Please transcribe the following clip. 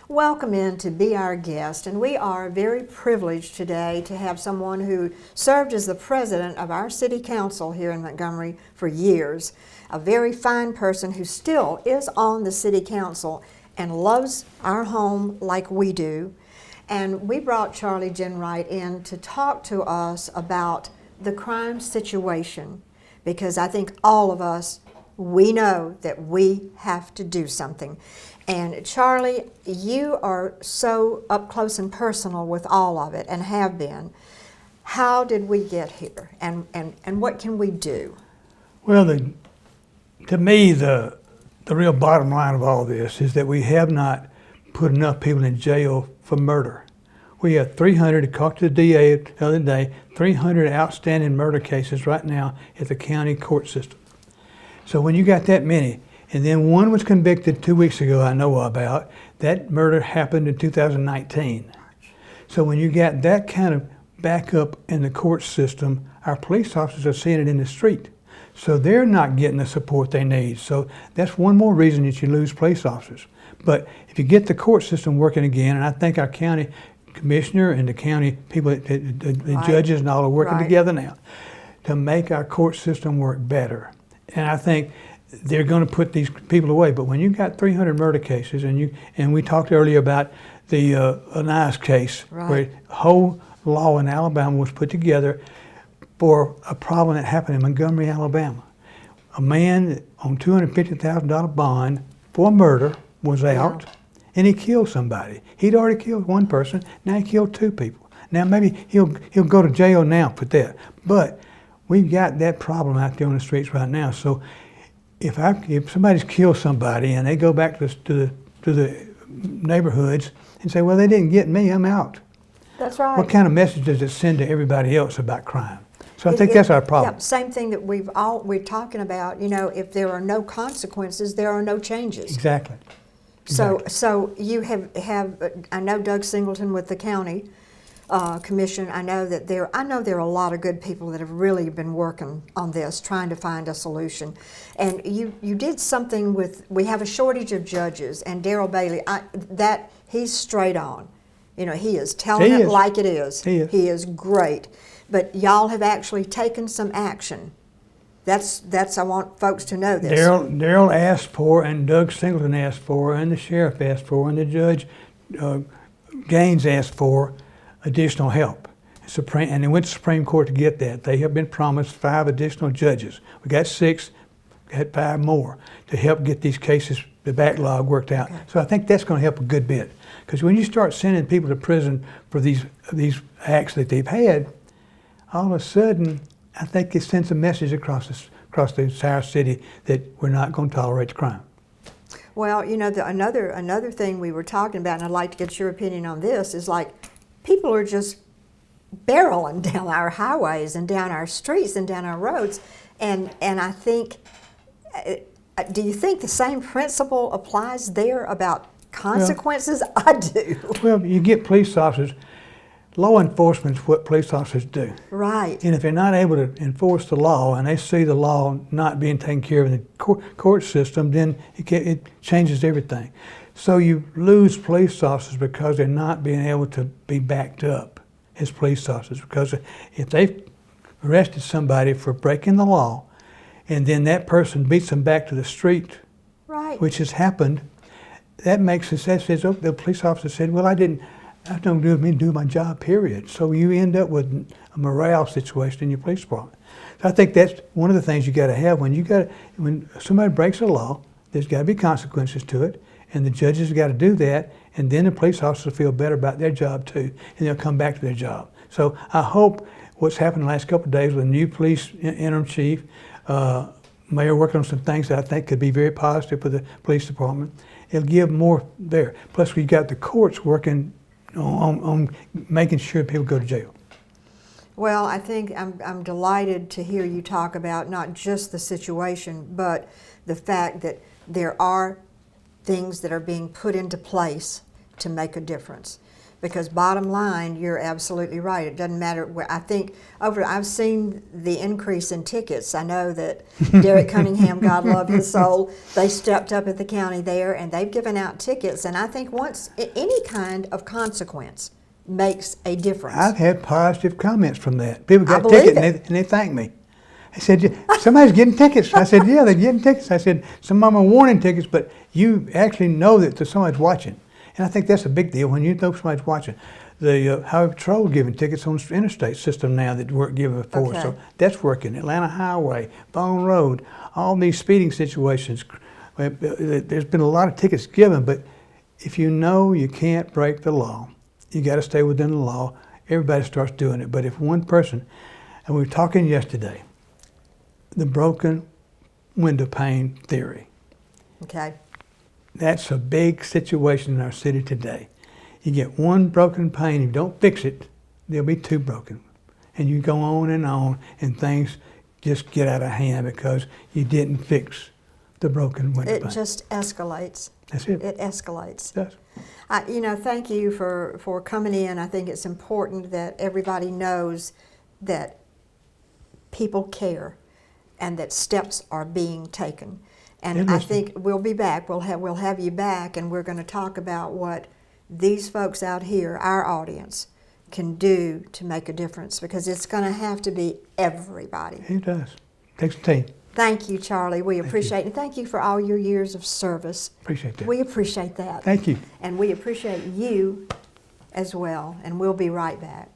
welcome in to be our guest. And we are very privileged today to have someone who served as the president of our city council here in Montgomery for years. A very fine person who still is on the city council and loves our home like we do. And we brought Charlie Jinright in to talk to us about the crime situation, because I think all of us, we know that we have to do something. And Charlie, you are so up close and personal with all of it and have been. How did we get here, and what can we do? Well, to me, the real bottom line of all this is that we have not put enough people in jail for murder. We have 300, I talked to the DA the other day, 300 outstanding murder cases right now at the county court system. So when you got that many, and then one was convicted 2 weeks ago I know about, that murder happened in 2019. So when you got that kind of backup in the court system, our police officers are seeing it in the street. So they're not getting the support they need. So that's one more reason that you lose police officers. But if you get the court system working again, and I think our county commissioner and the county people, the judges and all are working together now to make our court system work better. And I think they're going to put these people away. But when you got 300 murder cases, and we talked earlier about the Anais case, where the whole law in Alabama was put together for a problem that happened in Montgomery, Alabama. A man on $250,000 bond for murder was out. And he killed somebody. He'd already killed one person, now he killed two people. Now maybe he'll go to jail now for that. But we've got that problem out there on the streets right now. So if somebody's killed somebody and they go back to the neighborhoods and say, well, they didn't get me, I'm out. That's right. What kind of message does it send to everybody else about crime? So I think that's our problem. Yeah, same thing that we're talking about, if there are no consequences, there are no changes. Exactly. So you have I know Doug Singleton with the county commission. I know there are a lot of good people that have really been working on this, trying to find a solution. And you did something we have a shortage of judges, and Darrell Bailey, he's straight on. He is telling it like it is. He is great. But y'all have actually taken some action. That's I want folks to know this. Darrell asked for, and Doug Singleton asked for, and the sheriff asked for, and the judge Gaines asked for additional help. And they went to the Supreme Court to get that. They have been promised 5 additional judges. We got 6, got 5 more to help get these cases, the backlog, worked out. Okay. So I think that's going to help a good bit. Because when you start sending people to prison for these acts that they've had, all of a sudden, I think it sends a message across the entire city that we're not going to tolerate crime. Well, another thing we were talking about, and I'd like to get your opinion on this, is like people are just barreling down our highways and down our streets and down our roads, and I think, do you think the same principle applies there about consequences? Well, I do. Well, you get police officers. Law enforcement is what police officers do. Right. And if they're not able to enforce the law and they see the law not being taken care of in the court system, then it changes everything. So you lose police officers because they're not being able to be backed up as police officers. Because if they've arrested somebody for breaking the law and then that person beats them back to the street, which has happened, that says, oh, the police officer said, well, I don't do my job, period. So you end up with a morale situation in your police department. So I think that's one of the things you got to have when somebody breaks a law. There's got to be consequences to it, and the judges have got to do that, and then the police officers feel better about their job too, and they'll come back to their job. So I hope what's happened the last couple of days with the new police interim chief, mayor working on some things that I think could be very positive for the police department. It'll give more there. Plus we've got the courts working on making sure people go to jail. Well, I think I'm delighted to hear you talk about not just the situation, but the fact that there are things that are being put into place to make a difference. Because bottom line, you're absolutely right. It doesn't matter where. I think I've seen the increase in tickets. I know that Derek Cunningham, God love his soul, they stepped up at the county there and they've given out tickets. And I think once any kind of consequence makes a difference. I've had positive comments from that. People got believe tickets it. and they thanked me. I said, somebody's getting tickets. I said, yeah, they're getting tickets. I said, some of them are warning tickets, but you actually know that somebody's watching. And I think that's a big deal when you know somebody's watching. The Highway Patrol giving tickets on the interstate system now that weren't given before. Okay. So that's working. Atlanta Highway, Bone Road, all these speeding situations. There's been a lot of tickets given, but if you know you can't break the law, you got to stay within the law. Everybody starts doing it. But if one person, and we were talking yesterday, the broken window pane theory. Okay. That's a big situation in our city today. You get one broken pane, if you don't fix it, there'll be two broken. And you go on, and things just get out of hand because you didn't fix the broken window pane. It just escalates. That's it. It escalates. It does. Thank you for coming in. I think it's important that everybody knows that people care and that steps are being taken. And I think we'll be back. We'll have you back, and we're going to talk about what these folks out here, our audience, can do to make a difference, because it's going to have to be everybody. It does. Takes a team. Thank you, Charlie. We appreciate it. And thank you for all your years of service. Appreciate that. We appreciate that. Thank you. And we appreciate you as well. And we'll be right back.